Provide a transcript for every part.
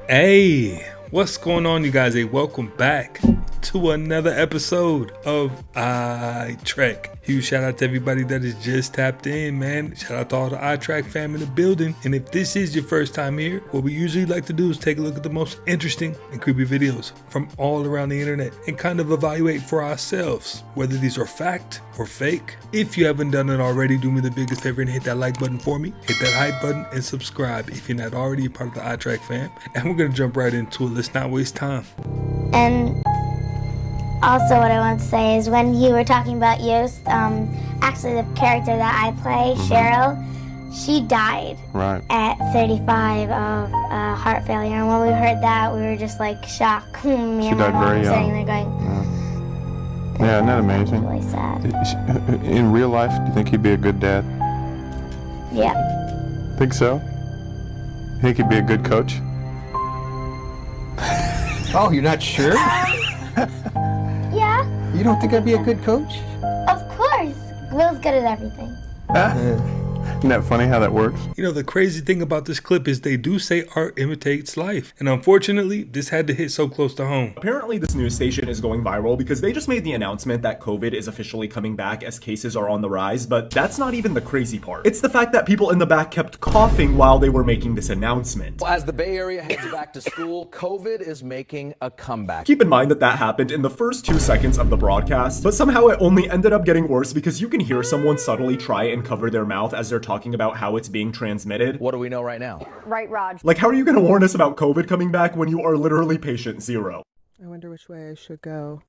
Hey, what's going on, you guys? Hey, welcome back to another episode of iTrek. Huge shout out to everybody that is just tapped in, man. Shout out to all the iTrek fam in the building. And if this is your first time here, what we usually like to do is take a look at the most interesting and creepy videos from all around the internet and kind of evaluate for ourselves whether these are fact or fake. If you haven't done it already, do me the biggest favor and hit that like button for me, hit that hype button, and subscribe if you're not already a part of the iTrek fam. And we're gonna jump right into it. Let's not waste time. And also what I want to say is when you were talking about Yost, actually the character that I play, Cheryl, she died at 35 of heart failure. And when we heard that, we were just like shocked. Me and my mom were sitting there going, yeah, isn't that amazing? Really sad. In real life, do you think he'd be a good dad? Yeah. Think so? Think he'd be a good coach? Oh, you're not sure? Yeah, You don't think I'd be a good coach? of course. Will's good at everything. Isn't that funny how that works? You know, the crazy thing about this clip is they do say art imitates life. And unfortunately, this had to hit so close to home. Apparently, this news station is going viral because they just made the announcement that COVID is officially coming back as cases are on the rise, but that's not even the crazy part. It's the fact that people in the back kept coughing while they were making this announcement. As the Bay Area heads back to school, COVID is making a comeback. Keep in mind that happened in the first 2 seconds of the broadcast, but somehow it only ended up getting worse because you can hear someone subtly try and cover their mouth as they're talking about how it's being transmitted. What do we know right now? Right, Raj. Like, how are you going to warn us about COVID coming back when you are literally patient zero? I wonder which way I should go.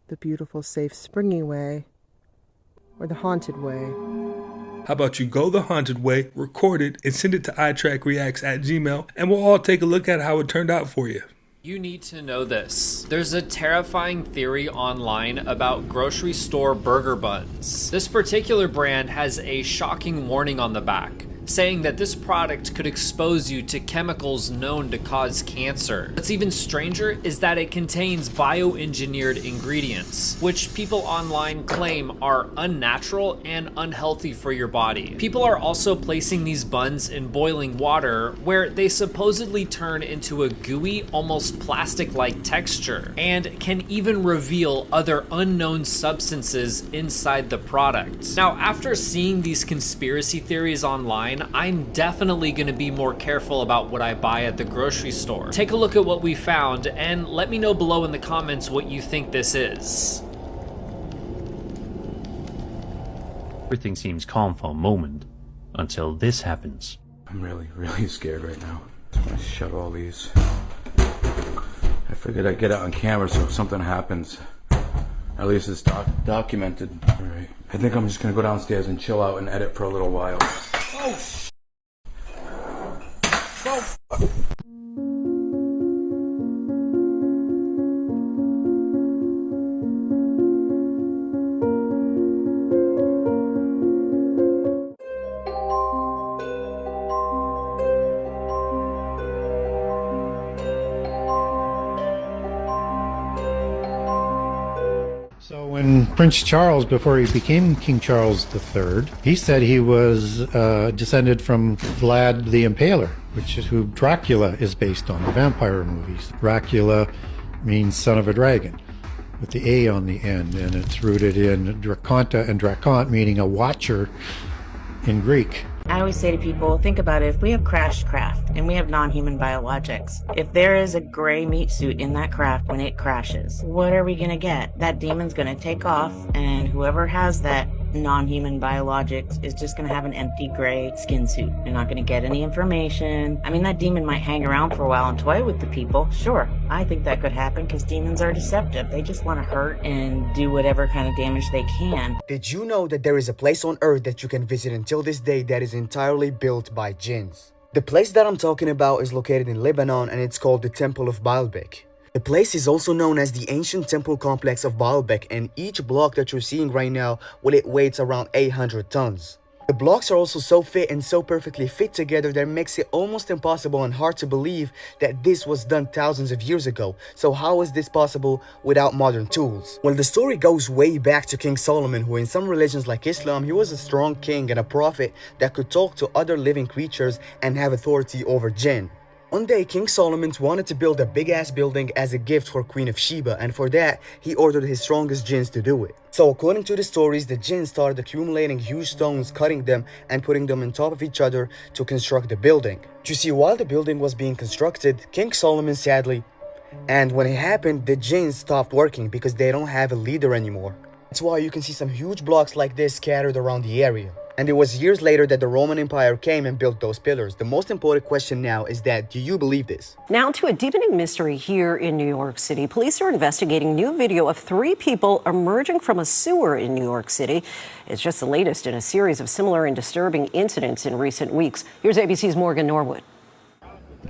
The beautiful, safe, springy way, or the haunted way. How about you go the haunted way, record it, and send it to iTrekReacts@gmail, and we'll all take a look at how it turned out for you. You need to know this. There's a terrifying theory online about grocery store burger buns. This particular brand has a shocking warning on the back, saying that this product could expose you to chemicals known to cause cancer. What's even stranger is that it contains bioengineered ingredients, which people online claim are unnatural and unhealthy for your body. People are also placing these buns in boiling water, where they supposedly turn into a gooey, almost plastic-like texture, and can even reveal other unknown substances inside the product. Now, after seeing these conspiracy theories online, I'm definitely going to be more careful about what I buy at the grocery store. Take a look at what we found and let me know below in the comments what you think this is. Everything seems calm for a moment, until this happens. I'm really scared right now. I'm gonna shut all these. I figured I'd get it on camera so if something happens, at least it's documented. Alright. I think I'm just gonna go downstairs and chill out and edit for a little while. Oh, So when Prince Charles, before he became King Charles III, he said he was descended from Vlad the Impaler, which is who Dracula is based on, the vampire movies. Dracula means son of a dragon, with the A on the end, and it's rooted in Draconta and Dracont, meaning a watcher in Greek. I always say to people, think about it, if we have crashed craft and we have non-human biologics, if there is a gray meat suit in that craft when it crashes, what are we gonna get? That demon's gonna take off, and whoever has that non-human biologics is just gonna have an empty gray skin suit. They're not gonna get any information. I mean, that demon might hang around for a while and toy with the people. Sure, I think that could happen because demons are deceptive. They just want to hurt and do whatever kind of damage they can. Did you know that there is a place on Earth that you can visit until this day that is entirely built by jinns? The place that I'm talking about is located in Lebanon, and it's called the Temple of Baalbek. The place is also known as the ancient temple complex of Baalbek, and each block that you're seeing right now, well, it weighs around 800 tons. The blocks are also so fit and so perfectly fit together that makes it almost impossible and hard to believe that this was done thousands of years ago. So how is this possible without modern tools? Well, the story goes way back to King Solomon, who in some religions like Islam, he was a strong king and a prophet that could talk to other living creatures and have authority over jinn. One day, King Solomon wanted to build a big-ass building as a gift for Queen of Sheba, and for that, he ordered his strongest jinns to do it. So according to the stories, the jinns started accumulating huge stones, cutting them and putting them on top of each other to construct the building. You see, while the building was being constructed, King Solomon sadly, and when it happened, the jinns stopped working because they don't have a leader anymore. That's why you can see some huge blocks like this scattered around the area. And it was years later that the Roman Empire came and built those pillars. The most important question now is that, do you believe this? Now to a deepening mystery here in New York City. Police are investigating new video of 3 people emerging from a sewer in New York City. It's just the latest in a series of similar and disturbing incidents in recent weeks. Here's ABC's Morgan Norwood.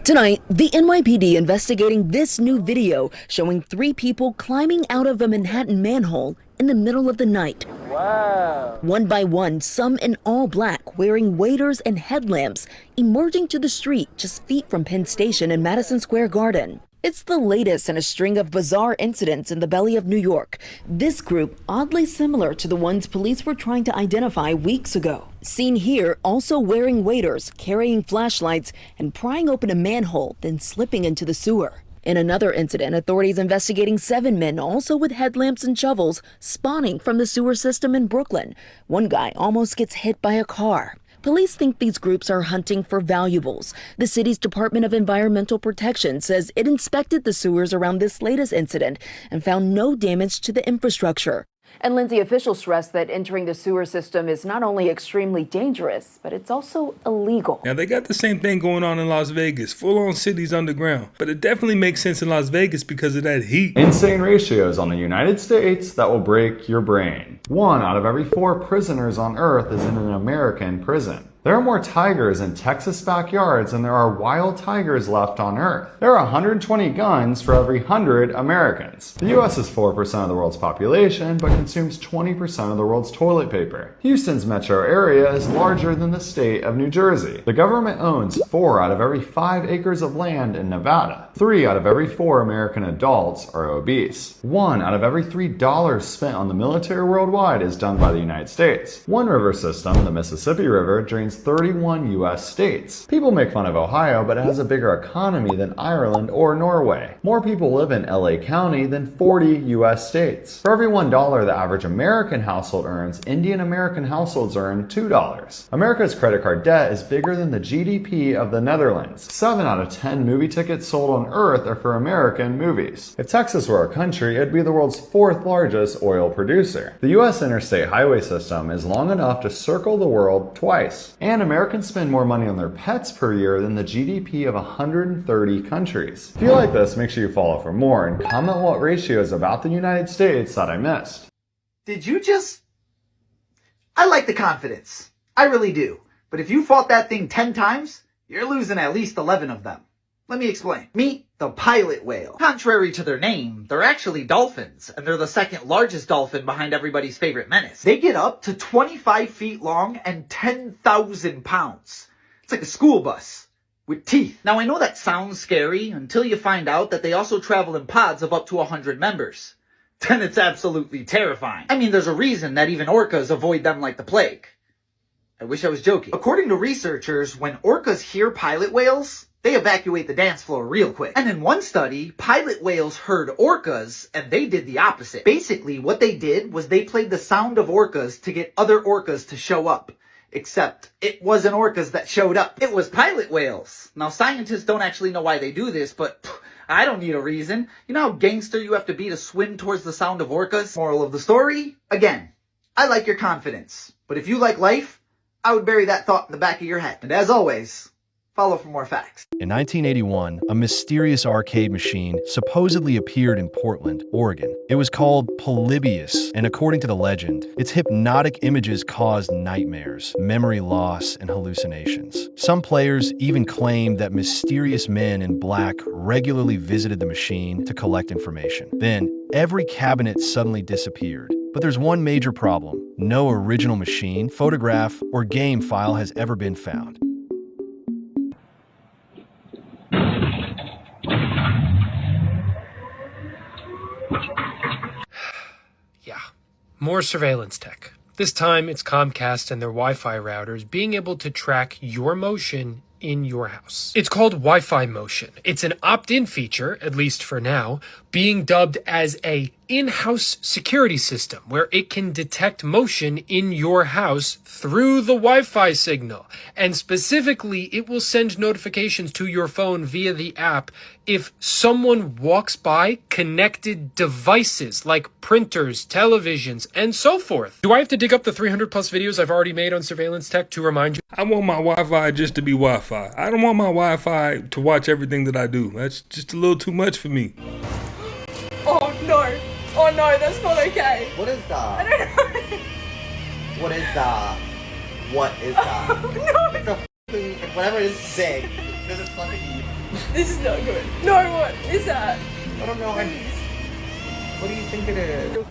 Tonight, the NYPD investigating this new video showing 3 people climbing out of a Manhattan manhole in the middle of the night. Wow. One by one, some in all black, wearing waders and headlamps, emerging to the street just feet from Penn Station in Madison Square Garden. It's the latest in a string of bizarre incidents in the belly of New York. This group, oddly similar to the ones police were trying to identify weeks ago. Seen here, also wearing waders, carrying flashlights, and prying open a manhole, then slipping into the sewer. In another incident, authorities investigating 7 men, also with headlamps and shovels, spawning from the sewer system in Brooklyn. One guy almost gets hit by a car. Police think these groups are hunting for valuables. The city's Department of Environmental Protection says it inspected the sewers around this latest incident and found no damage to the infrastructure. And Lindsay, officials stress that entering the sewer system is not only extremely dangerous, but it's also illegal. Now, they got the same thing going on in Las Vegas, full-on cities underground. But it definitely makes sense in Las Vegas because of that heat. Insane ratios on the United States that will break your brain. 1 out of every 4 prisoners on Earth is in an American prison. There are more tigers in Texas backyards than there are wild tigers left on Earth. There are 120 guns for every 100 Americans. The US is 4% of the world's population, but consumes 20% of the world's toilet paper. Houston's metro area is larger than the state of New Jersey. The government owns 4 out of every 5 acres of land in Nevada. 3 out of every 4 American adults are obese. 1 out of every $3 spent on the military worldwide is done by the United States. One river system, the Mississippi River, drains 31 US states. People make fun of Ohio, but it has a bigger economy than Ireland or Norway. More people live in LA County than 40 US states. For every $1 the average American household earns, Indian American households earn $2. America's credit card debt is bigger than the GDP of the Netherlands. 7 out of 10 movie tickets sold on Earth are for American movies. If Texas were a country, it'd be the world's 4th largest oil producer. The US interstate highway system is long enough to circle the world twice. And Americans spend more money on their pets per year than the GDP of 130 countries. If you like this, make sure you follow for more and comment what ratios about the United States that I missed. Did you just... I like the confidence. I really do. But if you fought that thing 10 times, you're losing at least 11 of them. Let me explain. Meet the pilot whale. Contrary to their name, they're actually dolphins, and they're the 2nd largest dolphin behind everybody's favorite menace. They get up to 25 feet long and 10,000 pounds. It's like a school bus with teeth. Now, I know that sounds scary until you find out that they also travel in pods of up to 100 members. Then it's absolutely terrifying. I mean, there's a reason that even orcas avoid them like the plague. I wish I was joking. According to researchers, when orcas hear pilot whales, they evacuate the dance floor real quick. And in one study, pilot whales heard orcas, and they did the opposite. Basically, what they did was they played the sound of orcas to get other orcas to show up. Except, it wasn't orcas that showed up. It was pilot whales. Now, scientists don't actually know why they do this, but I don't need a reason. You know how gangster you have to be to swim towards the sound of orcas? Moral of the story? Again, I like your confidence. But if you like life, I would bury that thought in the back of your head. And as always, follow for more facts. In 1981, a mysterious arcade machine supposedly appeared in Portland, Oregon. It was called Polybius, and according to the legend, its hypnotic images caused nightmares, memory loss, and hallucinations. Some players even claimed that mysterious men in black regularly visited the machine to collect information. Then, every cabinet suddenly disappeared. But there's one major problem. No original machine, photograph, or game file has ever been found. More surveillance tech. This time, it's Comcast and their Wi-Fi routers being able to track your motion in your house. It's called Wi-Fi Motion. It's an opt-in feature, at least for now, being dubbed as a in-house security system where it can detect motion in your house through the Wi-Fi signal. And specifically, it will send notifications to your phone via the app if someone walks by connected devices like printers, televisions, and so forth. Do I have to dig up the 300 plus videos I've already made on surveillance tech to remind you? I want my Wi-Fi just to be Wi-Fi. I don't want my Wi-Fi to watch everything that I do. That's just a little too much for me. Oh no. Oh no, that's not okay. What is that? I don't know. What is that? What is that? No. It's a f***ing, whatever it is big. This is fucking... This is not good. No, what is that? I don't know. What do you think it is?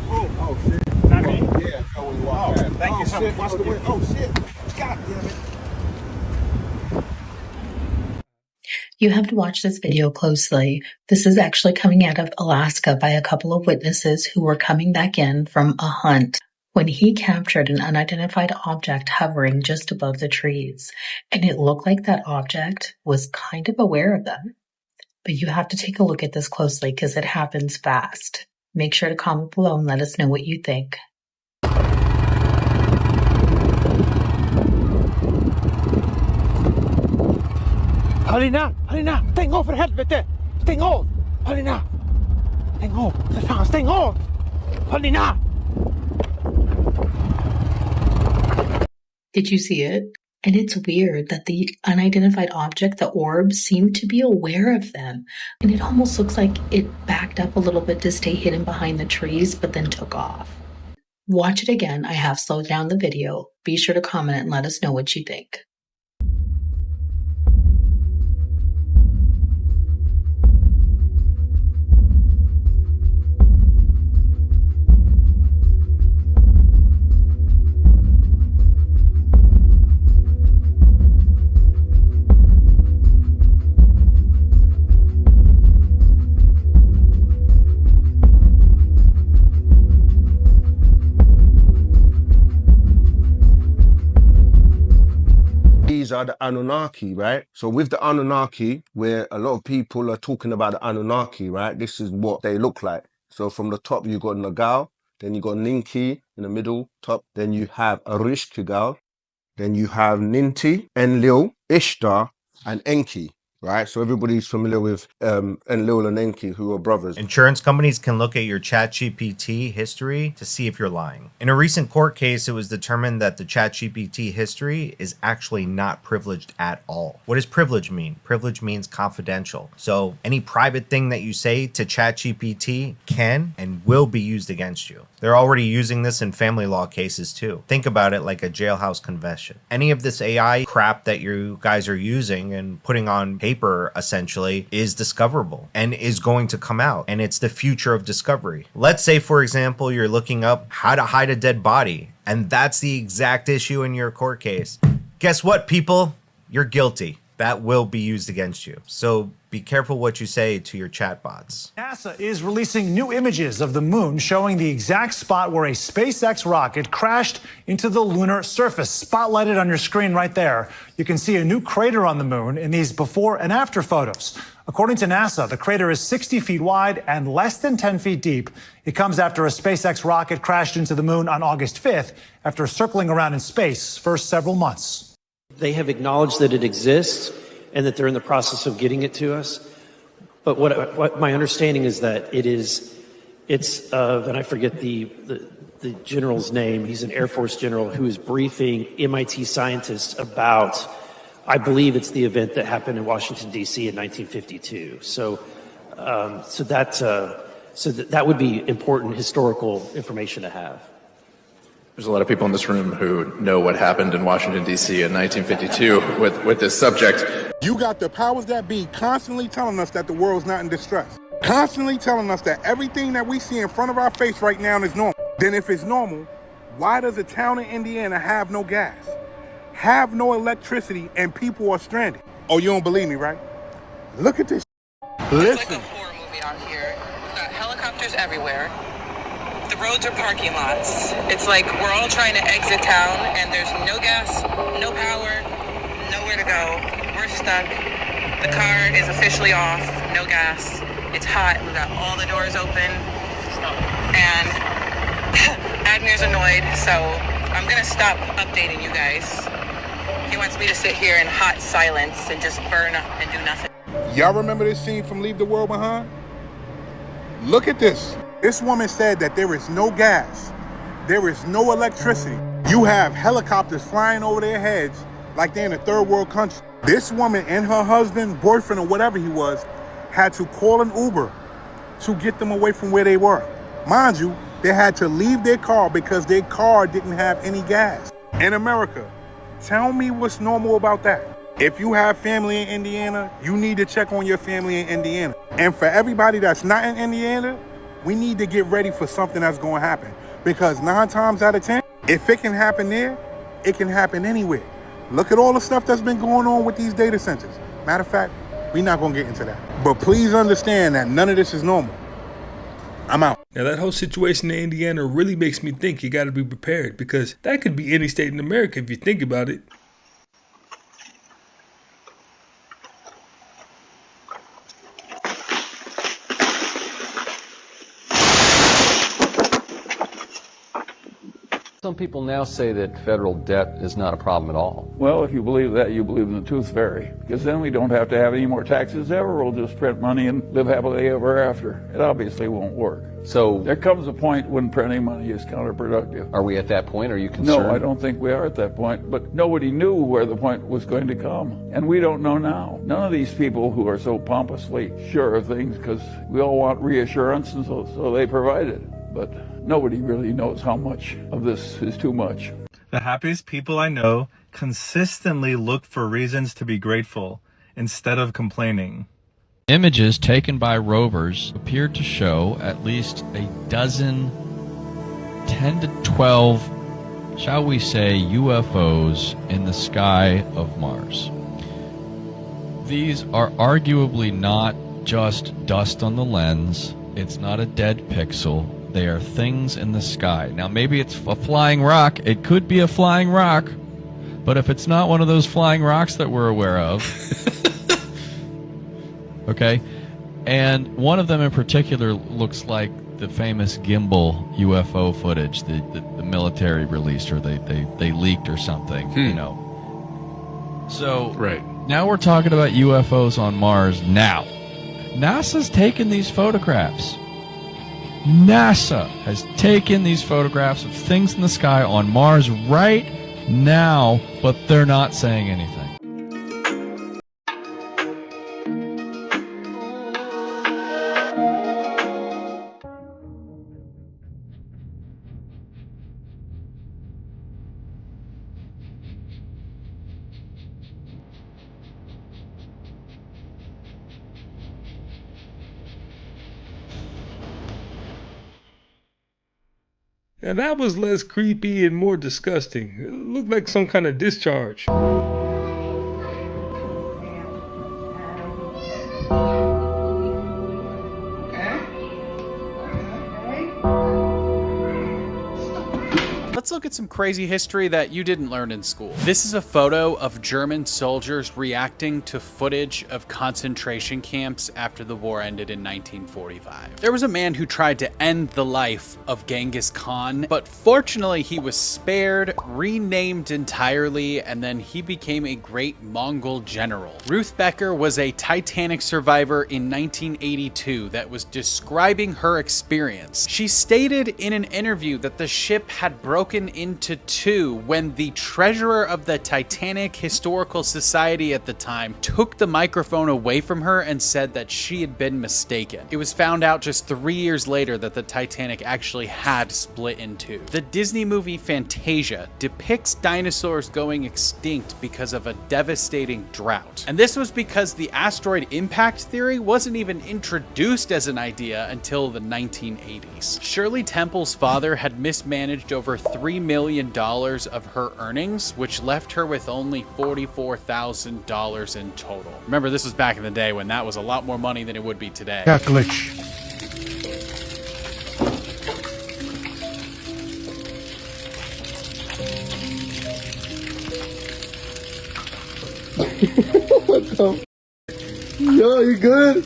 Oh shit. Not me? Yeah, we walk past. Thank you so much. Watch the way. Oh shit. God damn it. You have to watch this video closely. This is actually coming out of Alaska by a couple of witnesses who were coming back in from a hunt when he captured an unidentified object hovering just above the trees. And it looked like that object was kind of aware of them. But you have to take a look at this closely because it happens fast. Make sure to comment below and let us know what you think. Halina, stäng av för helvete! Stäng av! Halina! Stäng av, för fan, stäng av! Halina! Did you see it? And it's weird that the unidentified object, the orb, seemed to be aware of them. And it almost looks like it backed up a little bit to stay hidden behind the trees, but then took off. Watch it again. I have slowed down the video. Be sure to comment and let us know what you think. These are the Anunnaki, right? So with the Anunnaki, where a lot of people are talking about the Anunnaki, right? This is what they look like. So from the top, you got Nagal, then you got Ninki in the middle, top. Then you have Arishkigal, then you have Ninti, Enlil, Ishtar, and Enki. Right, so everybody's familiar with Enlil and Enki, who are brothers. Insurance companies can look at your ChatGPT history to see if you're lying. In a recent court case, it was determined that the ChatGPT history is actually not privileged at all. What does privilege mean? Privilege means confidential. So any private thing that you say to ChatGPT can and will be used against you. They're already using this in family law cases too. Think about it like a jailhouse confession. Any of this AI crap that you guys are using and putting on paper essentially is discoverable and is going to come out, and it's the future of discovery. Let's say, for example, you're looking up how to hide a dead body, and that's the exact issue in your court case. Guess what, people? You're guilty. That will be used against you. So be careful what you say to your chatbots. NASA is releasing new images of the moon showing the exact spot where a SpaceX rocket crashed into the lunar surface. Spotlighted on your screen right there, you can see a new crater on the moon in these before and after photos. According to NASA, the crater is 60 feet wide and less than 10 feet deep. It comes after a SpaceX rocket crashed into the moon on August 5th after circling around in space for several months. They have acknowledged that it exists and that they're in the process of getting it to us. But what my understanding is that it's and I forget the general's name. He's an Air Force general who is briefing MIT scientists about, I believe it's the event that happened in Washington, D.C. in 1952. So that would be important historical information to have. There's a lot of people in this room who know what happened in Washington, D.C. in 1952 with this subject. You got the powers that be constantly telling us that the world's not in distress. Constantly telling us that everything that we see in front of our face right now is normal. Then if it's normal, why does a town in Indiana have no gas, have no electricity, and people are stranded? Oh, you don't believe me, right? Look at this. Listen. It's like a horror movie out here. We've got helicopters everywhere. The roads are parking lots. It's like we're all trying to exit town and there's no gas, no power, nowhere to go. We're stuck. The car is officially off. No gas. It's hot. We've got all the doors open. And Agner's annoyed, so I'm going to stop updating you guys. He wants me to sit here in hot silence and just burn up and do nothing. Y'all remember this scene from Leave the World Behind? Look at this. This woman said that there is no gas. There is no electricity. You have helicopters flying over their heads like they're in a third world country. This woman and her husband, boyfriend, or whatever he was, had to call an Uber to get them away from where they were. Mind you, they had to leave their car because their car didn't have any gas. In America, tell me what's normal about that. If you have family in Indiana, you need to check on your family in Indiana. And for everybody that's not in Indiana, we need to get ready for something that's going to happen. Because 9 times out of 10, if it can happen there, it can happen anywhere. Look at all the stuff that's been going on with these data centers. Matter of fact, we're not going to get into that. But please understand that none of this is normal. I'm out. Now that whole situation in Indiana really makes me think you got to be prepared, because that could be any state in America if you think about it. Some people now say that federal debt is not a problem at all. Well, if you believe that, you believe in the tooth fairy. Because then we don't have to have any more taxes ever. We'll just print money and live happily ever after. It obviously won't work. So there comes a point when printing money is counterproductive. Are we at that point? Are you concerned? No, I don't think we are at that point. But nobody knew where the point was going to come. And we don't know now. None of these people who are so pompously sure of things, because we all want reassurance, and so they provide it. But nobody really knows how much of this is too much. The happiest people I know consistently look for reasons to be grateful instead of complaining. Images taken by rovers appeared to show at least a dozen, 10 to 12, shall we say, UFOs in the sky of Mars. These are arguably not just dust on the lens. It's not a dead pixel. They are things in the sky. Now, maybe it's a flying rock. It could be a flying rock. But if it's not one of those flying rocks that we're aware of... okay? And one of them in particular looks like the famous gimbal UFO footage the military released, or they leaked or something, you know. So, now we're talking about UFOs on Mars now. NASA's taken these photographs. NASA has taken these photographs of things in the sky on Mars right now, but they're not saying anything. Now that was less creepy and more disgusting. It looked like some kind of discharge. Let's look at some crazy history that you didn't learn in school. This is a photo of German soldiers reacting to footage of concentration camps after the war ended in 1945. There was a man who tried to end the life of Genghis Khan, but fortunately he was spared, renamed entirely, and then he became a great Mongol general. Ruth Becker was a Titanic survivor in 1982 that was describing her experience. She stated in an interview that the ship had broken into two when the treasurer of the Titanic Historical Society at the time took the microphone away from her and said that she had been mistaken. It was found out just 3 years later that the Titanic actually had split in two. The Disney movie Fantasia depicts dinosaurs going extinct because of a devastating drought. And this was because the asteroid impact theory wasn't even introduced as an idea until the 1980s. Shirley Temple's father had mismanaged over $3 million of her earnings, which left her with only $44,000 in total. Remember, this was back in the day when that was a lot more money than it would be today. Glitch. What the? Yo, you good?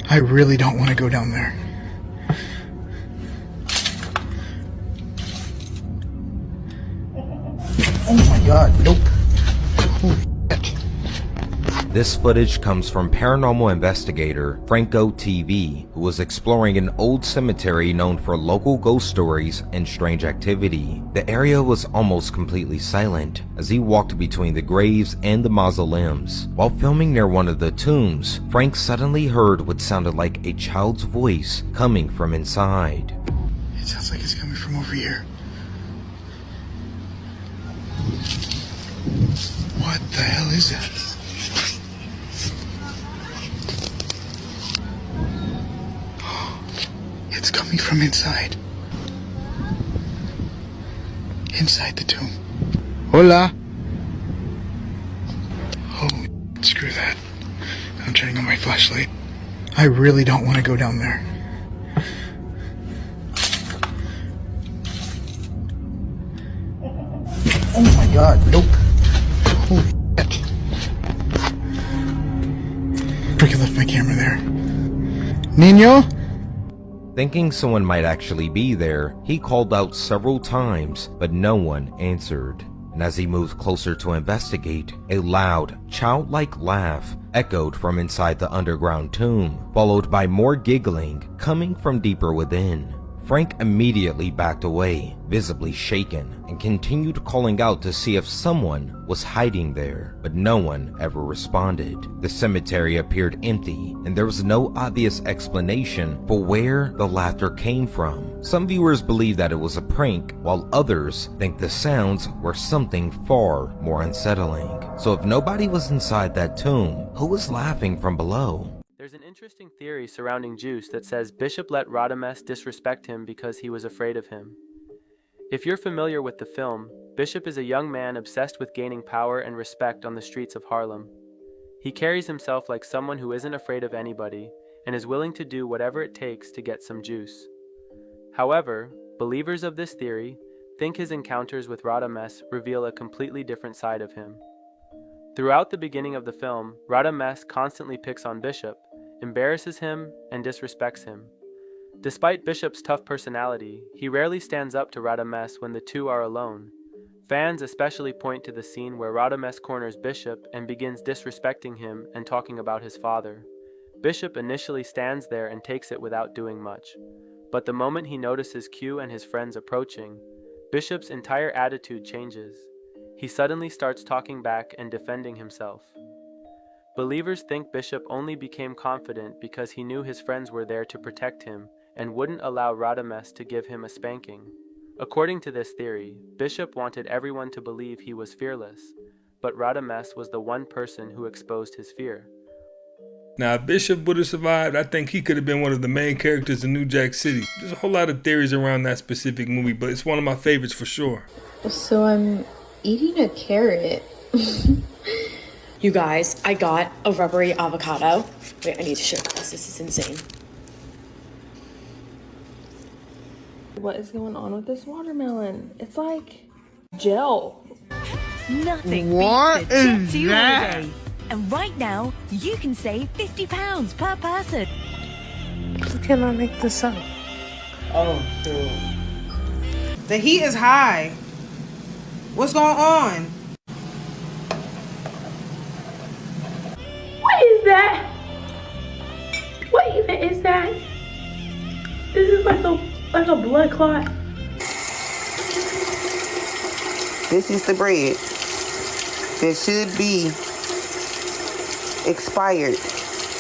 I really don't want to go down there. Oh my god, nope. This footage comes from paranormal investigator Franco TV, who was exploring an old cemetery known for local ghost stories and strange activity. The area was almost completely silent as he walked between the graves and the mausoleums. While filming near one of the tombs, Frank suddenly heard what sounded like a child's voice coming from inside. It sounds like it's coming from over here. What the hell is that? It's coming from inside. Inside the tomb. Hola. Oh, screw that. I'm turning on my flashlight. I really don't want to go down there. Oh my god, nope. Holy shit. Freaking left my camera there. Nino? Thinking someone might actually be there, he called out several times, but no one answered. And as he moved closer to investigate, a loud, childlike laugh echoed from inside the underground tomb, followed by more giggling coming from deeper within. Frank immediately backed away, visibly shaken, and continued calling out to see if someone was hiding there, but no one ever responded. The cemetery appeared empty, and there was no obvious explanation for where the laughter came from. Some viewers believe that it was a prank, while others think the sounds were something far more unsettling. So if nobody was inside that tomb, who was laughing from below? There's an interesting theory surrounding Juice that says Bishop let Radames disrespect him because he was afraid of him. If you're familiar with the film, Bishop is a young man obsessed with gaining power and respect on the streets of Harlem. He carries himself like someone who isn't afraid of anybody and is willing to do whatever it takes to get some juice. However, believers of this theory think his encounters with Radames reveal a completely different side of him. Throughout the beginning of the film, Radames constantly picks on Bishop, embarrasses him, and disrespects him. Despite Bishop's tough personality, he rarely stands up to Radames when the two are alone. Fans especially point to the scene where Radames corners Bishop and begins disrespecting him and talking about his father. Bishop initially stands there and takes it without doing much, but the moment he notices Q and his friends approaching, Bishop's entire attitude changes. He suddenly starts talking back and defending himself. Believers think Bishop only became confident because he knew his friends were there to protect him and wouldn't allow Radames to give him a spanking. According to this theory, Bishop wanted everyone to believe he was fearless, but Radames was the one person who exposed his fear. Now, if Bishop would have survived, I think he could have been one of the main characters in New Jack City. There's a whole lot of theories around that specific movie, but it's one of my favorites for sure. So I'm eating a carrot. You guys, I got a rubbery avocado. Wait, I need to show you this. This is insane. What is going on with this watermelon? It's like gel. Nothing What beats a Jet is 2 that? holiday. And right now, you can save £50 per person. How can I make this up? Oh, dude. The heat is high. What's going on? What is that? What even is that? This is like a blood clot. This is the bread that should be expired.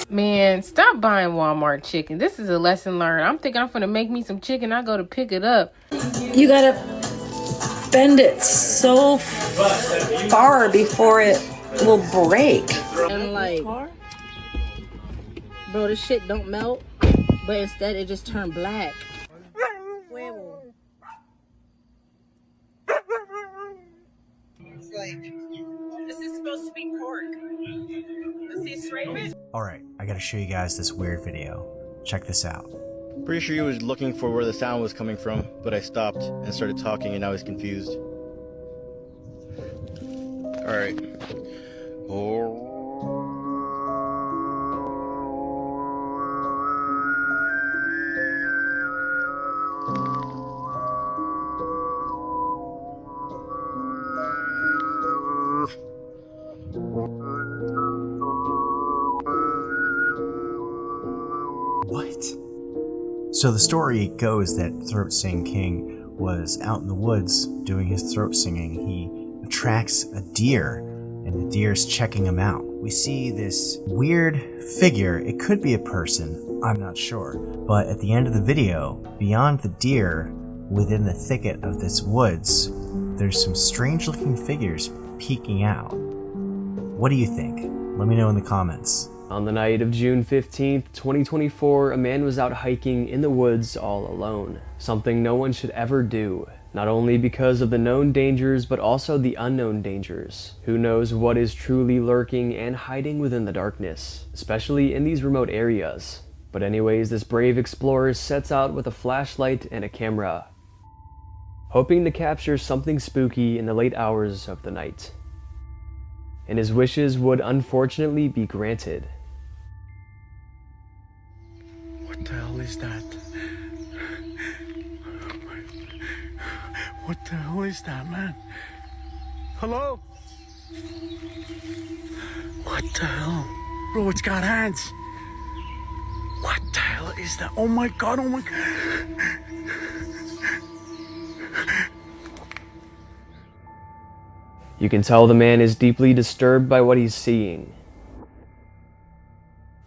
Man, stop buying Walmart chicken. This is a lesson learned. I'm thinking I'm gonna make me some chicken. I go to pick it up. You gotta bend it so far before it will break. And like, bro, this shit don't melt, but instead it just turned black. It's like, this is supposed to be pork. This is straight meat. Alright, I gotta show you guys this weird video. Check this out. Pretty sure he was looking for where the sound was coming from, but I stopped and started talking and now he's confused. All right. Oh. What? So the story goes that Throat Sing King was out in the woods doing his throat singing. He attracts a deer, and the deer's checking him out. We see this weird figure. It could be a person, I'm not sure. But at the end of the video, beyond the deer, within the thicket of this woods, there's some strange looking figures peeking out. What do you think? Let me know in the comments. On the night of June 15th, 2024, a man was out hiking in the woods all alone. Something no one should ever do. Not only because of the known dangers, but also the unknown dangers. Who knows what is truly lurking and hiding within the darkness, especially in these remote areas. But anyways, this brave explorer sets out with a flashlight and a camera, hoping to capture something spooky in the late hours of the night. And his wishes would unfortunately be granted. What the hell is that? What the hell is that, man? Hello? What the hell? Bro, it's got hands. What the hell is that? Oh my god, oh my god. You can tell the man is deeply disturbed by what he's seeing.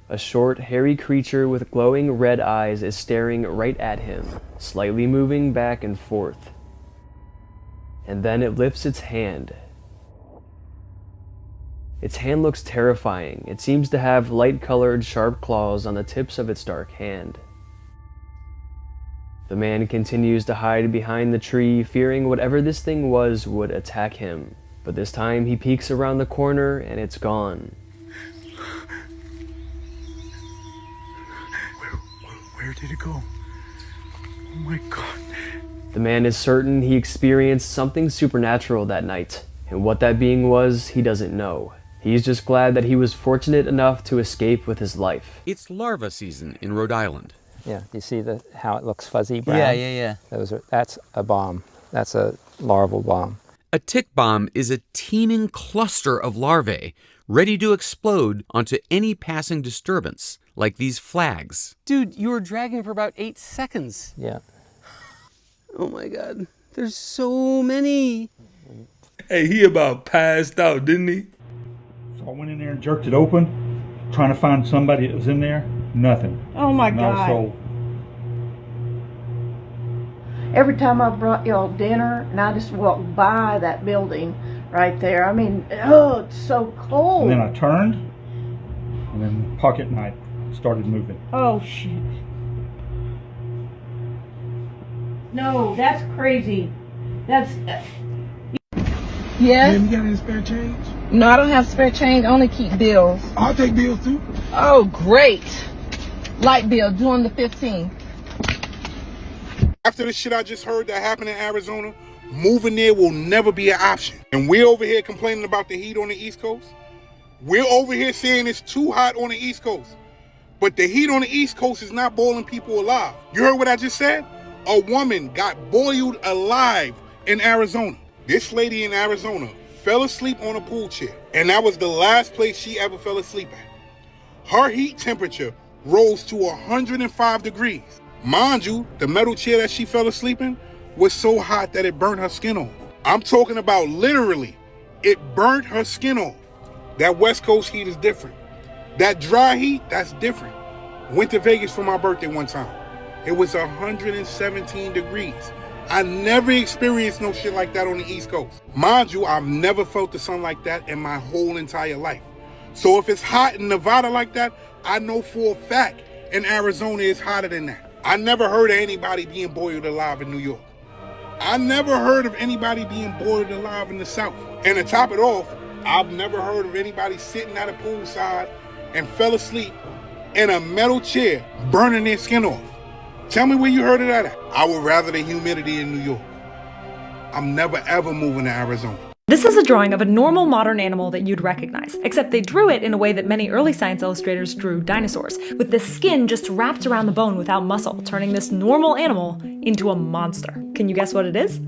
A short, hairy creature with glowing red eyes is staring right at him, slightly moving back and forth. And then it lifts its hand. Its hand looks terrifying. It seems to have light-colored, sharp claws on the tips of its dark hand. The man continues to hide behind the tree, fearing whatever this thing was would attack him. But this time he peeks around the corner and it's gone. Where did it go? Oh my god. The man is certain he experienced something supernatural that night, and what that being was, he doesn't know. He's just glad that he was fortunate enough to escape with his life. It's larva season in Rhode Island. Yeah, you see how it looks fuzzy brown? Yeah. That's a bomb. That's a larval bomb. A tick bomb is a teeming cluster of larvae ready to explode onto any passing disturbance, like these flags. Dude, you were dragging for about 8 seconds. Yeah. Oh my god, there's so many. Hey, he about passed out, didn't he? So I went in there and jerked it open, trying to find somebody that was in there. Nothing. Oh my Not god. a soul. Every time I brought y'all dinner and I just walked by that building right there, I mean, oh, it's so cold. And then I turned, and then the pocket knife started moving. Oh shit. No, that's crazy. That's... Yes? You got any spare change? No, I don't have spare change. I only keep bills. I'll take bills too. Oh, great. Light bill due on the 15th. After the shit I just heard that happened in Arizona, moving there will never be an option. And we're over here complaining about the heat on the East Coast. We're over here saying it's too hot on the East Coast. But the heat on the East Coast is not boiling people alive. You heard what I just said? A woman got boiled alive in Arizona. This lady in Arizona fell asleep on a pool chair, and that was the last place she ever fell asleep at. Her heat temperature rose to 105 degrees. Mind you, the metal chair that she fell asleep in was so hot that it burnt her skin off. I'm talking about literally, it burnt her skin off. That West Coast heat is different. That dry heat, that's different. Went to Vegas for my birthday one time. It was 117 degrees. I never experienced no shit like that on the East Coast. Mind you, I've never felt the sun like that in my whole entire life. So if it's hot in Nevada like that, I know for a fact in Arizona it's hotter than that. I never heard of anybody being boiled alive in New York. I never heard of anybody being boiled alive in the South. And to top it off, I've never heard of anybody sitting at a poolside and fell asleep in a metal chair, burning their skin off. Tell me where you heard of that at. I would rather the humidity in New York. I'm never ever moving to Arizona. This is a drawing of a normal modern animal that you'd recognize, except they drew it in a way that many early science illustrators drew dinosaurs, with the skin just wrapped around the bone without muscle, turning this normal animal into a monster. Can you guess what it is?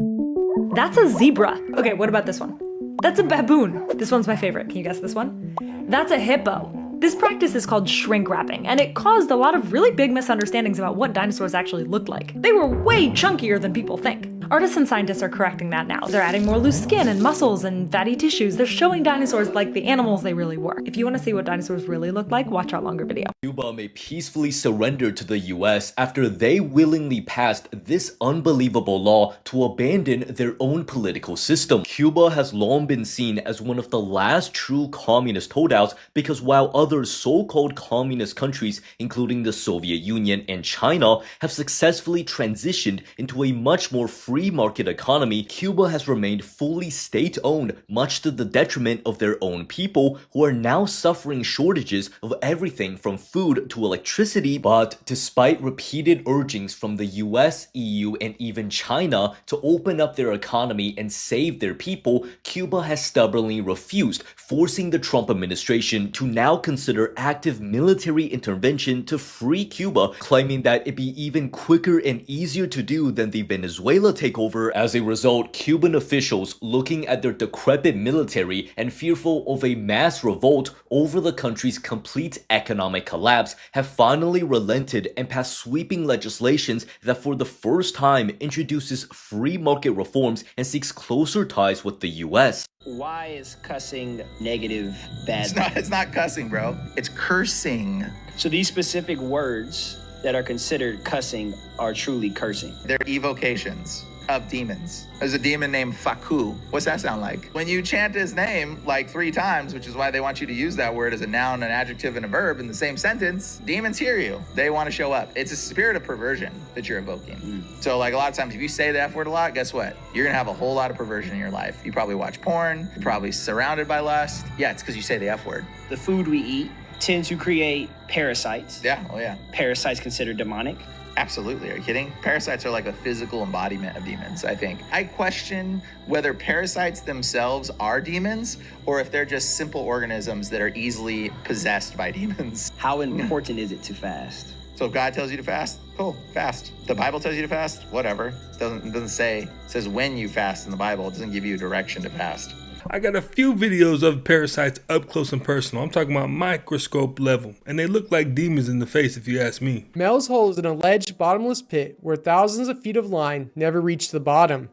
That's a zebra. Okay, what about this one? That's a baboon. This one's my favorite. Can you guess this one? That's a hippo. This practice is called shrink wrapping, and it caused a lot of really big misunderstandings about what dinosaurs actually looked like. They were way chunkier than people think. Artists and scientists are correcting that now. They're adding more loose skin and muscles and fatty tissues. They're showing dinosaurs like the animals they really were. If you want to see what dinosaurs really looked like, watch our longer video. Cuba may peacefully surrender to the US after they willingly passed this unbelievable law to abandon their own political system. Cuba has long been seen as one of the last true communist holdouts because while other so-called communist countries, including the Soviet Union and China, have successfully transitioned into a much more free market economy, Cuba has remained fully state-owned, much to the detriment of their own people, who are now suffering shortages of everything from food to electricity. But despite repeated urgings from the US, EU, and even China to open up their economy and save their people, Cuba has stubbornly refused, forcing the Trump administration to now consider active military intervention to free Cuba, claiming that it'd be even quicker and easier to do than the Venezuela takeover. As a result, Cuban officials, looking at their decrepit military and fearful of a mass revolt over the country's complete economic collapse, have finally relented and passed sweeping legislations that for the first time introduces free market reforms and seeks closer ties with the US. Why is cussing negative, bad? It's not cussing, bro. It's cursing. So these specific words that are considered cussing are truly cursing. They're evocations of demons. There's a demon named Faku. What's that sound like? When you chant his name like 3 times, which is why they want you to use that word as a noun, an adjective, and a verb in the same sentence, demons hear you. They want to show up. It's a spirit of perversion that you're evoking. So like a lot of times, if you say the F word a lot, guess what? You're gonna have a whole lot of perversion in your life. You probably watch porn, you're probably surrounded by lust. Yeah, it's because you say the F word. The food we eat tend to create parasites. Yeah, oh yeah. Parasites considered demonic. Absolutely. Are you kidding? Parasites are like a physical embodiment of demons, I think. I question whether parasites themselves are demons or if they're just simple organisms that are easily possessed by demons. How important is it to fast? So if God tells you to fast, cool, fast. The Bible tells you to fast, whatever. It doesn't say, it says when you fast in the Bible. It doesn't give you a direction to fast. I got a few videos of parasites up close and personal. I'm talking about microscope level, and they look like demons in the face if you ask me. Mel's Hole is an alleged bottomless pit where thousands of feet of line never reach the bottom.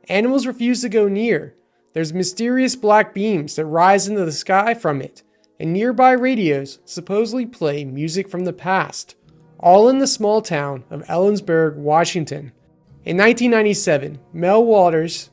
Animals refuse to go near. There's mysterious black beams that rise into the sky from it, and nearby radios supposedly play music from the past, all in the small town of Ellensburg, Washington. In 1997, Mel Waters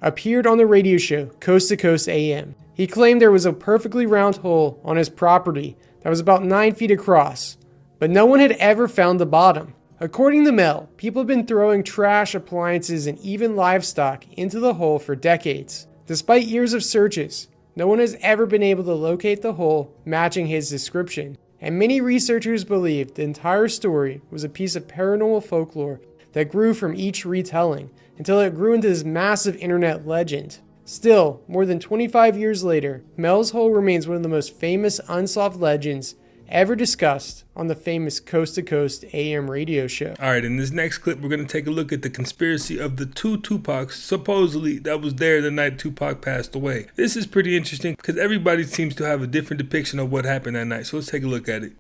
appeared on the radio show Coast to Coast AM. He claimed there was a perfectly round hole on his property that was about 9 feet across, but no one had ever found the bottom. According to Mel, people have been throwing trash, appliances, and even livestock into the hole for decades. Despite years of searches, no one has ever been able to locate the hole matching his description, and many researchers believe the entire story was a piece of paranormal folklore that grew from each retelling until it grew into this massive internet legend. Still, more than 25 years later, Mel's Hole remains one of the most famous unsolved legends ever discussed on the famous Coast to Coast AM radio show. Alright, in this next clip, we're going to take a look at the conspiracy of the 2 Tupacs supposedly that was there the night Tupac passed away. This is pretty interesting because everybody seems to have a different depiction of what happened that night, so let's take a look at it.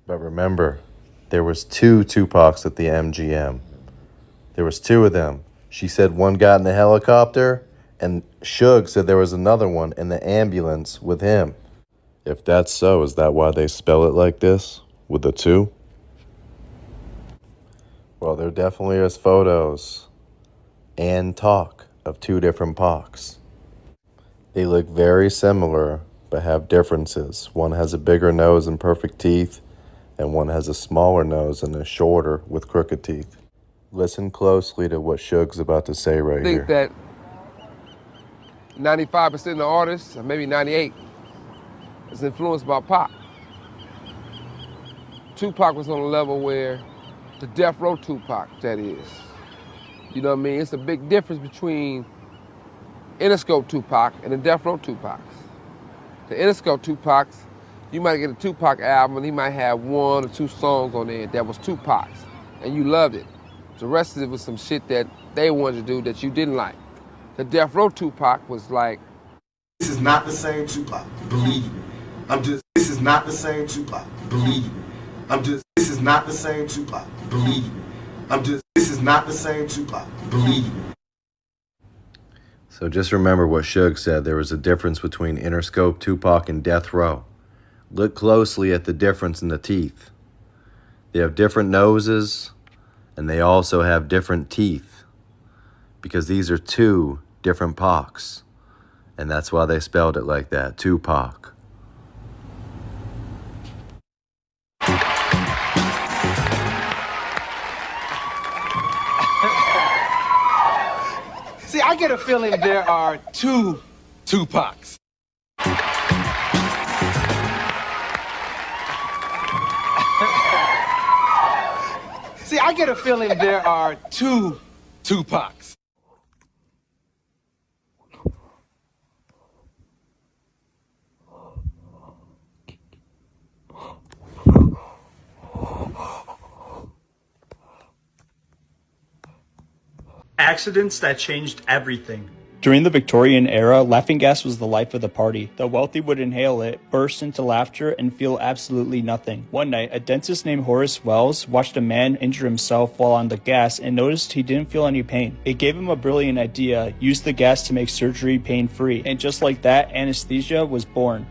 But remember, there was 2 Tupacs at the MGM. There was 2 of them. She said one got in the helicopter, and Suge said there was another one in the ambulance with him. If that's so, is that why they spell it like this, with the 2? Well, there definitely is photos and talk of 2 different Pacs. They look very similar, but have differences. One has a bigger nose and perfect teeth, and one has a smaller nose and is shorter with crooked teeth. Listen closely to what Suge's about to say right here. I think that 95% of the artists, or maybe 98%, is influenced by Pac. Tupac was on a level where the death row Tupac, that is. You know what I mean? It's a big difference between Interscope Tupac and the Death Row Tupacs. The Interscope Tupacs, you might get a Tupac album and he might have 1 or 2 songs on there that was Tupac's, and you loved it. The rest of it was some shit that they wanted to do that you didn't like. The Death Row Tupac was like, this is not the same Tupac, believe me. This is not the same Tupac, believe me. This is not the same Tupac, believe me. This is not the same Tupac, believe me. So just remember what Suge said. There was a difference between Interscope, Tupac, and Death Row. Look closely at the difference in the teeth. They have different noses, and they also have different teeth. Because these are 2 different Pacs. And that's why they spelled it like that, Tupac. See, I get a feeling there are 2 Tupacs. See, I get a feeling there are 2 Tupacs. Accidents that changed everything. During the Victorian era, laughing gas was the life of the party. The wealthy would inhale it, burst into laughter, and feel absolutely nothing. One night, a dentist named Horace Wells watched a man injure himself while on the gas and noticed he didn't feel any pain. It gave him a brilliant idea: use the gas to make surgery pain-free. And just like that, anesthesia was born.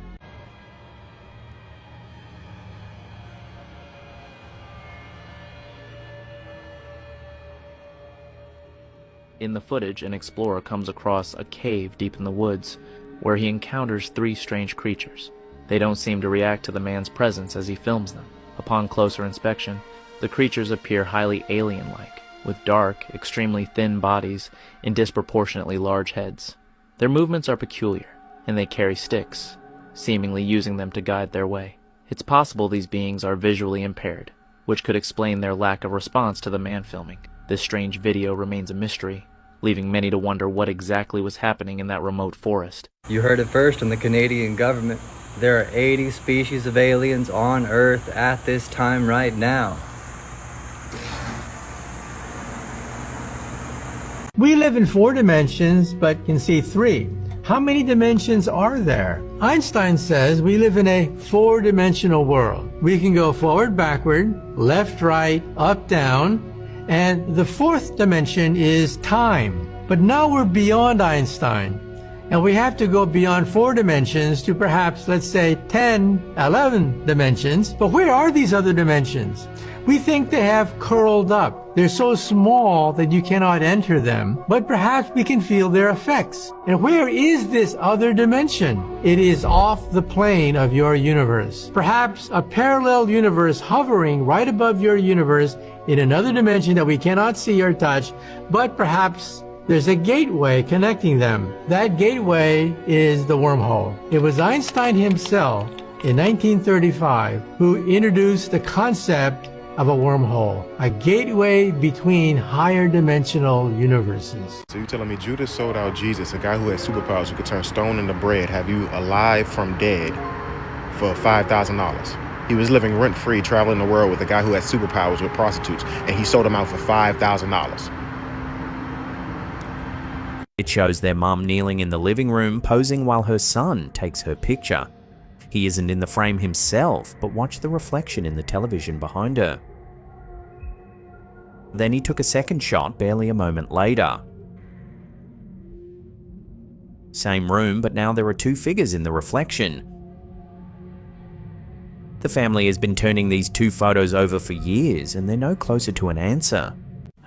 In the footage, an explorer comes across a cave deep in the woods, where he encounters 3 strange creatures. They don't seem to react to the man's presence as he films them. Upon closer inspection, the creatures appear highly alien-like, with dark, extremely thin bodies and disproportionately large heads. Their movements are peculiar, and they carry sticks, seemingly using them to guide their way. It's possible these beings are visually impaired, which could explain their lack of response to the man filming. This strange video remains a mystery, leaving many to wonder what exactly was happening in that remote forest. You heard it first from the Canadian government. There are 80 species of aliens on Earth at this time right now. We live in 4 dimensions, but can see 3. How many dimensions are there? Einstein says we live in a 4-dimensional world. We can go forward, backward, left, right, up, down. And the 4th dimension is time. But now we're beyond Einstein. And we have to go beyond 4 dimensions to perhaps, let's say, 10, 11 dimensions. But where are these other dimensions? We think they have curled up. They're so small that you cannot enter them. But perhaps we can feel their effects. And where is this other dimension? It is off the plane of your universe. Perhaps a parallel universe hovering right above your universe in another dimension that we cannot see or touch, but perhaps there's a gateway connecting them. That gateway is the wormhole. It was Einstein himself in 1935 who introduced the concept of a wormhole, a gateway between higher dimensional universes. So you're telling me Judas sold out Jesus, a guy who had superpowers who could turn stone into bread, have you alive from dead for $5,000? He was living rent-free, traveling the world with a guy who had superpowers with prostitutes, and he sold them out for $5,000. It shows their mum kneeling in the living room, posing while her son takes her picture. He isn't in the frame himself, but watch the reflection in the television behind her. Then he took a second shot barely a moment later. Same room, but now there are 2 figures in the reflection. The family has been turning these 2 photos over for years, and they're no closer to an answer.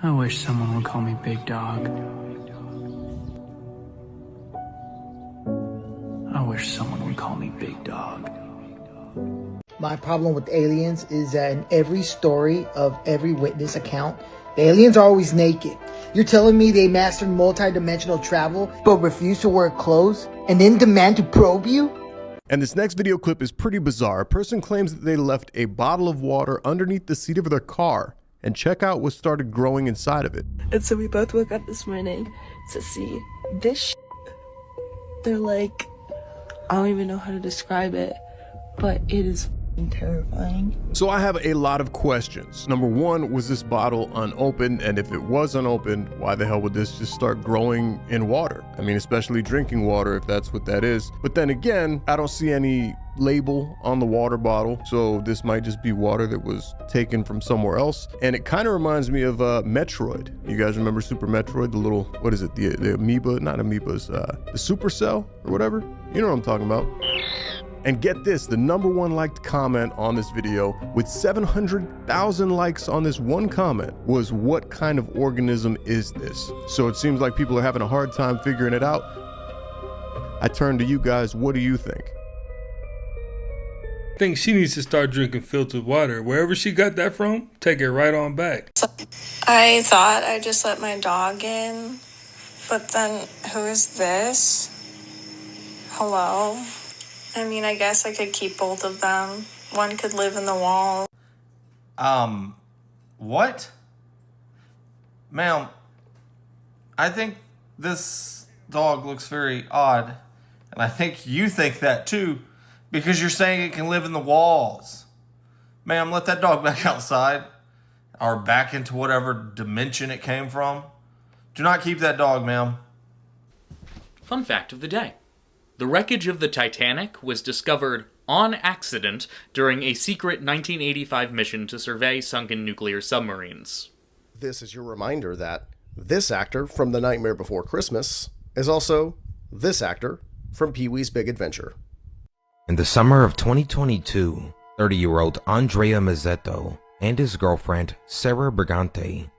I wish someone would call me Big Dog. I wish someone would call me Big Dog. My problem with aliens is that in every story of every witness account, the aliens are always naked. You're telling me they mastered multi-dimensional travel but refuse to wear clothes and then demand to probe you? And this next video clip is pretty bizarre. A person claims that they left a bottle of water underneath the seat of their car, and check out what started growing inside of it. And so we both woke up this morning to see this They're like, I don't even know how to describe it, but it is f***ing terrifying. So I have a lot of questions. Number one, was this bottle unopened? And if it was unopened, why the hell would this just start growing in water? I mean, especially drinking water, if that's what that is. But then again, I don't see any label on the water bottle, so this might just be water that was taken from somewhere else. And it kind of reminds me of Metroid. You guys remember Super Metroid, the little, what is it, the amoeba, not amoebas, the supercell or whatever? You know what I'm talking about. And get this, the #1 liked comment on this video with 700,000 likes on this one comment was, what kind of organism is this? So it seems like people are having a hard time figuring it out. I turn to you guys, what do you think? I think she needs to start drinking filtered water. Wherever she got that from, take it right on back. I thought I just let my dog in, but then who is this? Hello? I mean, I guess I could keep both of them. One could live in the wall. What? Ma'am, I think this dog looks very odd, and I think you think that too, because you're saying it can live in the walls. Ma'am, let that dog back outside, or back into whatever dimension it came from. Do not keep that dog, ma'am. Fun fact of the day. The wreckage of the Titanic was discovered on accident during a secret 1985 mission to survey sunken nuclear submarines. This is your reminder that this actor from The Nightmare Before Christmas is also this actor from Pee-wee's Big Adventure. In the summer of 2022, 30-year-old Andrea Mazzetto and his girlfriend Sarah Brigante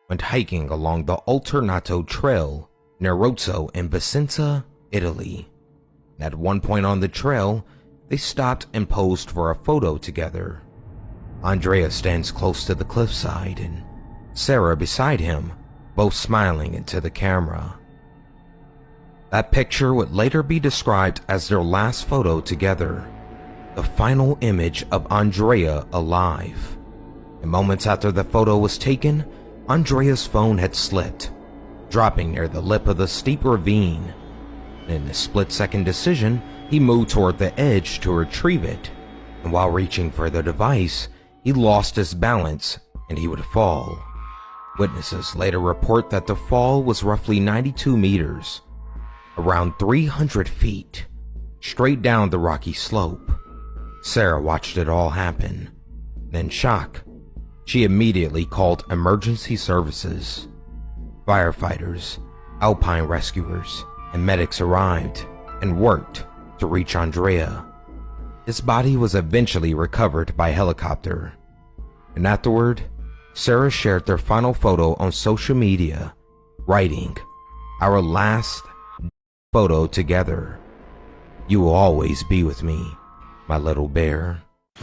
went hiking along the Alternato Trail near Rozzo in Vicenza, Italy. At one point on the trail, they stopped and posed for a photo together. Andrea stands close to the cliffside and Sarah beside him, both smiling into the camera. That picture would later be described as their last photo together, the final image of Andrea alive. And moments after the photo was taken, Andrea's phone had slipped, dropping near the lip of the steep ravine. In a split-second decision, he moved toward the edge to retrieve it, and while reaching for the device, he lost his balance and he would fall. Witnesses later report that the fall was roughly 92 meters, around 300 feet, straight down the rocky slope. Sarah watched it all happen. In shock, she immediately called emergency services. Firefighters, alpine rescuers, and medics arrived and worked to reach Andrea. His body was eventually recovered by helicopter. And afterward, Sarah shared their final photo on social media, writing, "Our last photo together. You will always be with me, my little bear."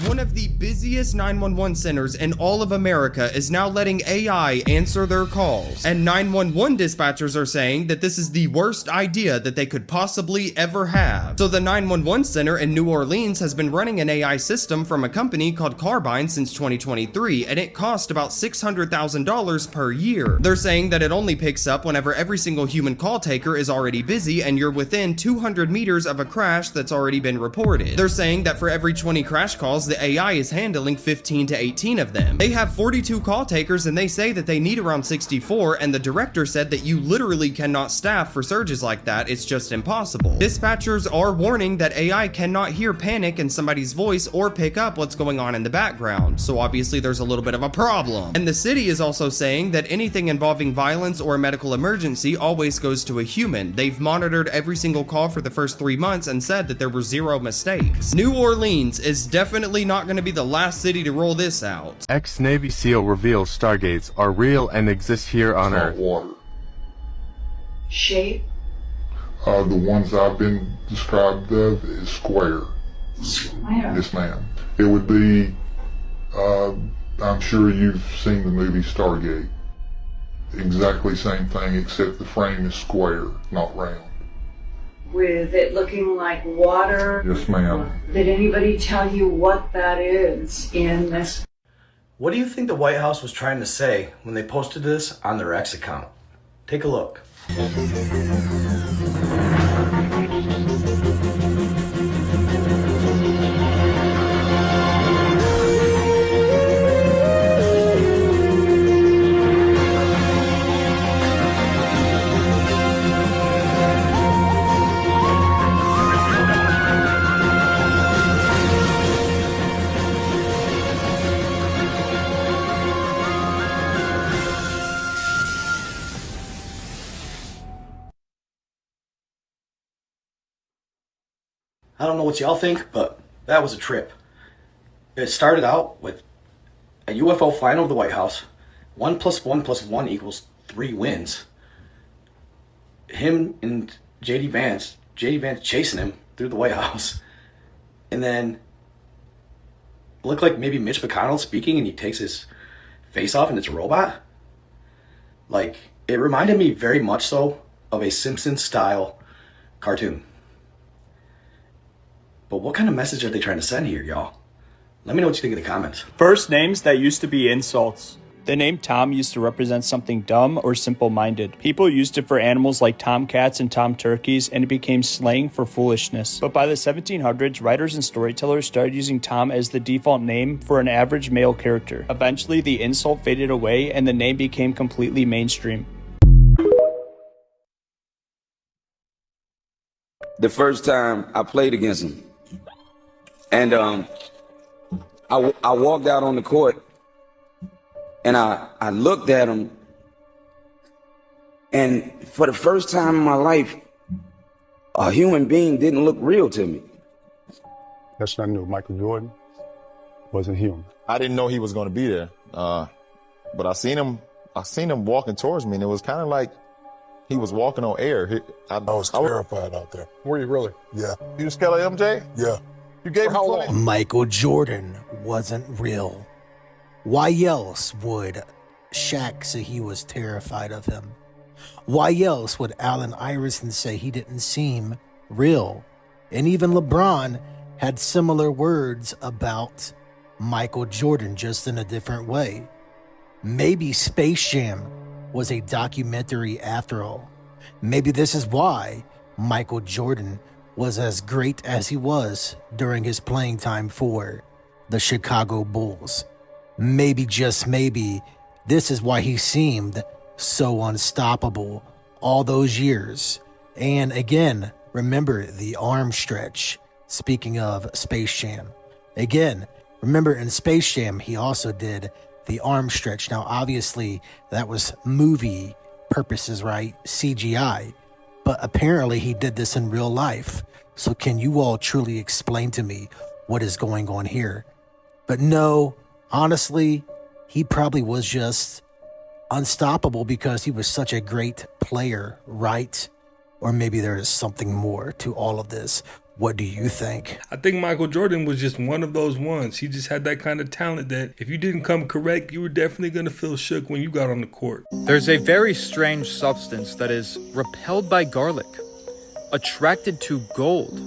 One of the busiest 911 centers in all of America is now letting AI answer their calls. And 911 dispatchers are saying that this is the worst idea that they could possibly ever have. So the 911 center in New Orleans has been running an AI system from a company called Carbine since 2023, and it cost about $600,000 per year. They're saying that it only picks up whenever every single human call taker is already busy and you're within 200 meters of a crash that's already been reported. They're saying that for every 20 crash calls, the AI is handling 15 to 18 of them. They have 42 call takers and they say that they need around 64, and the director said that you literally cannot staff for surges like that. It's just impossible. Dispatchers are warning that AI cannot hear panic in somebody's voice or pick up what's going on in the background. So obviously there's a little bit of a problem. And the city is also saying that anything involving violence or a medical emergency always goes to a human. They've monitored every single call for the first 3 months and said that there were 0 mistakes. New Orleans is definitely not going to be the last city to roll this out. Ex-Navy SEAL reveals stargates are real and exist here on Earth. Water. Shape? The ones I've been described of is square. Square? Yes, ma'am. It would be, I'm sure you've seen the movie Stargate. Exactly same thing, except the frame is square, not round. With it looking like water? Yes, ma'am. Did anybody tell you what that is in this? What do you think the White House was trying to say when they posted this on their X account? Take a look. I don't know what y'all think, but that was a trip. It started out with a UFO flying over the White House. 1 + 1 + 1 = 3 wins. Him and JD Vance chasing him through the White House. And then it looked like maybe Mitch McConnell speaking, and he takes his face off and it's a robot. Like, it reminded me very much so of a Simpsons-style cartoon. But what kind of message are they trying to send here, y'all? Let me know what you think in the comments. First names that used to be insults. The name Tom used to represent something dumb or simple-minded. People used it for animals like tomcats and tom turkeys, and it became slang for foolishness. But by the 1700s, writers and storytellers started using Tom as the default name for an average male character. Eventually, the insult faded away, and the name became completely mainstream. The first time I played against him, and I walked out on the court, and I looked at him, and for the first time in my life, a human being didn't look real to me. That's when I knew Michael Jordan wasn't human. I didn't know he was going to be there, but I seen him walking towards me, and it was kind of like he was walking on air. I was terrified out there. Were you really? Yeah. You scared of MJ? Yeah. You gave him how long? Michael Jordan wasn't real. Why else would Shaq say he was terrified of him? Why else would Allen Iverson say he didn't seem real? And even LeBron had similar words about Michael Jordan, just in a different way. Maybe Space Jam was a documentary after all. Maybe this is why Michael Jordan was as great as he was during his playing time for the Chicago Bulls. Maybe, just maybe, this is why he seemed so unstoppable all those years. And again, remember the arm stretch. Speaking of Space Jam. Again, remember in Space Jam, he also did the arm stretch. Now, obviously, that was movie purposes, right? CGI. But apparently he did this in real life. So can you all truly explain to me what is going on here? But no, honestly, he probably was just unstoppable because he was such a great player, right? Or maybe there is something more to all of this. What do you think? I think Michael Jordan was just one of those ones. He just had that kind of talent that if you didn't come correct, you were definitely going to feel shook when you got on the court. There's a very strange substance that is repelled by garlic, attracted to gold.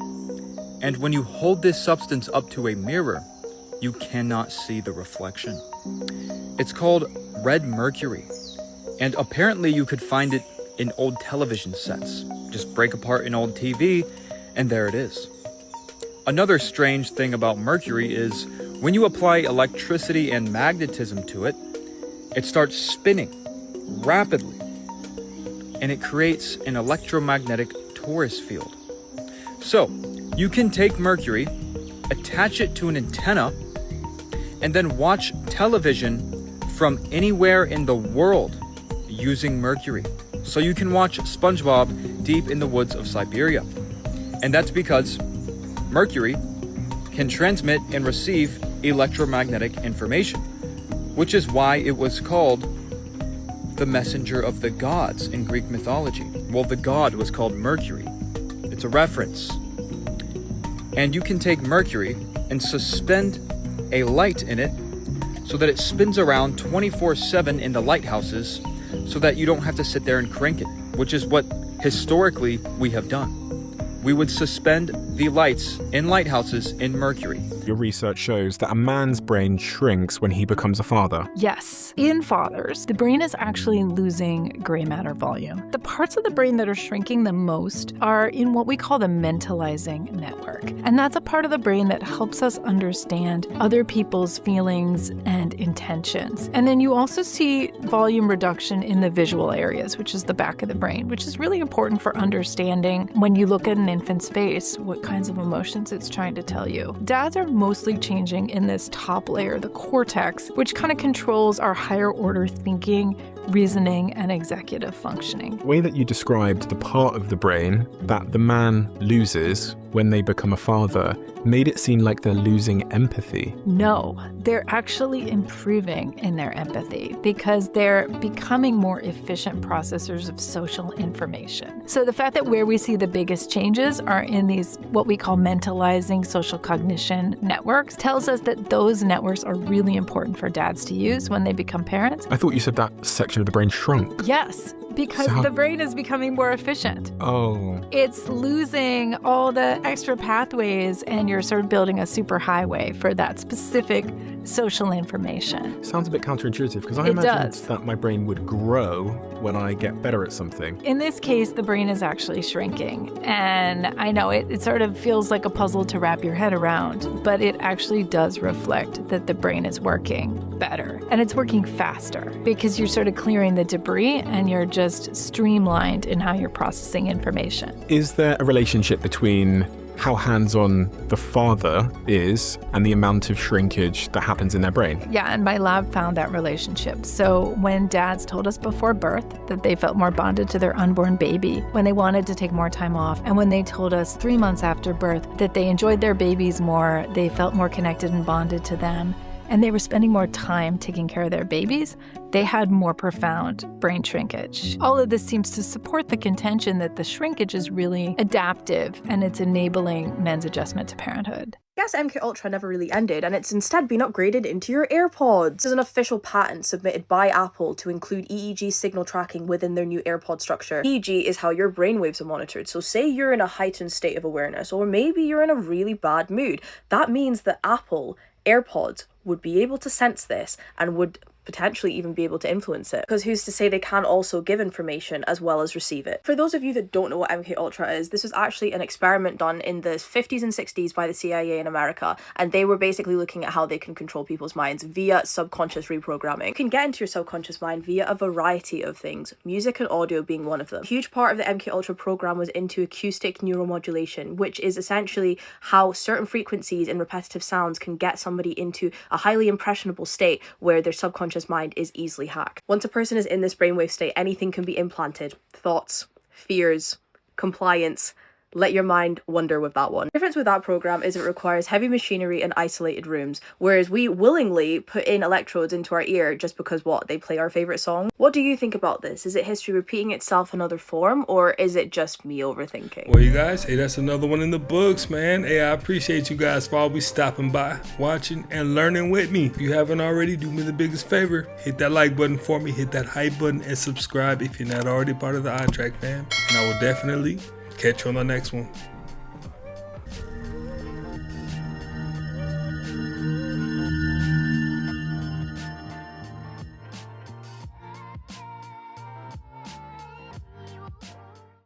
And when you hold this substance up to a mirror, you cannot see the reflection. It's called red mercury. And apparently you could find it in old television sets. Just break apart an old TV, and there it is. Another strange thing about mercury is when you apply electricity and magnetism to it, it starts spinning rapidly, and it creates an electromagnetic torus field. So, you can take mercury, attach it to an antenna, and then watch television from anywhere in the world using mercury. So you can watch SpongeBob deep in the woods of Siberia. And that's because mercury can transmit and receive electromagnetic information, which is why it was called the messenger of the gods in Greek mythology. Well, the god was called Mercury. It's a reference. And you can take mercury and suspend a light in it so that it spins around 24/7 in the lighthouses so that you don't have to sit there and crank it, which is what historically we have done. We would suspend the lights in lighthouses in mercury. Your research shows that a man's brain shrinks when he becomes a father. Yes. In fathers, the brain is actually losing gray matter volume. The parts of the brain that are shrinking the most are in what we call the mentalizing network. And that's a part of the brain that helps us understand other people's feelings and intentions. And then you also see volume reduction in the visual areas, which is the back of the brain, which is really important for understanding when you look at an infant's face, what kinds of emotions it's trying to tell you. Dads are mostly changing in this top layer, the cortex, which kind of controls our higher order thinking, reasoning and executive functioning. The way that you described the part of the brain that the man loses when they become a father made it seem like they're losing empathy. No, they're actually improving in their empathy because they're becoming more efficient processors of social information. So the fact that where we see the biggest changes are in these what we call mentalizing social cognition networks tells us that those networks are really important for dads to use when they become parents. I thought you said that section of the brain shrunk. Yes, because the brain is becoming more efficient. Oh. It's losing all the extra pathways and you're sort of building a superhighway for that specific social information. Sounds a bit counterintuitive because I imagined that my brain would grow when I get better at something. In this case, the brain is actually shrinking. And I know it sort of feels like a puzzle to wrap your head around, but it actually does reflect that the brain is working better. And it's working faster because you're sort of clearing the debris and you're just streamlined in how you're processing information. Is there a relationship between how hands-on the father is and the amount of shrinkage that happens in their brain? Yeah, and my lab found that relationship. So when dads told us before birth that they felt more bonded to their unborn baby, when they wanted to take more time off, and when they told us 3 months after birth that they enjoyed their babies more, they felt more connected and bonded to them, and they were spending more time taking care of their babies, they had more profound brain shrinkage. All of this seems to support the contention that the shrinkage is really adaptive and it's enabling men's adjustment to parenthood. I guess MK Ultra never really ended, and it's instead been upgraded into your AirPods. This is an official patent submitted by Apple to include EEG signal tracking within their new AirPod structure. EEG is how your brainwaves are monitored, so say you're in a heightened state of awareness, or maybe you're in a really bad mood. That means that Apple AirPods would be able to sense this and would potentially even be able to influence it, because who's to say they can also give information as well as receive it. For those of you that don't know what MK Ultra is, this was actually an experiment done in the 50s and 60s by the CIA in America, and they were basically looking at how they can control people's minds via subconscious reprogramming. You can get into your subconscious mind via a variety of things, music and audio being one of them. A huge part of the MK Ultra program was into acoustic neuromodulation, which is essentially how certain frequencies in repetitive sounds can get somebody into a highly impressionable state where their subconscious mind is easily hacked. Once a person is in this brainwave state, anything can be implanted. Thoughts, fears, compliance. Let your mind wander with that one. The difference with that program is it requires heavy machinery and isolated rooms, whereas we willingly put in electrodes into our ear just because they play our favorite song. What do you think about this? Is it history repeating itself in another form, or is it just me overthinking? Well, you guys, hey, that's another one in the books, man. Hey, I appreciate you guys for always stopping by, watching, and learning with me. If you haven't already, do me the biggest favor. Hit that like button for me, hit that hype button, and subscribe if you're not already part of the iTrack fam. And I will definitely catch you on the next one.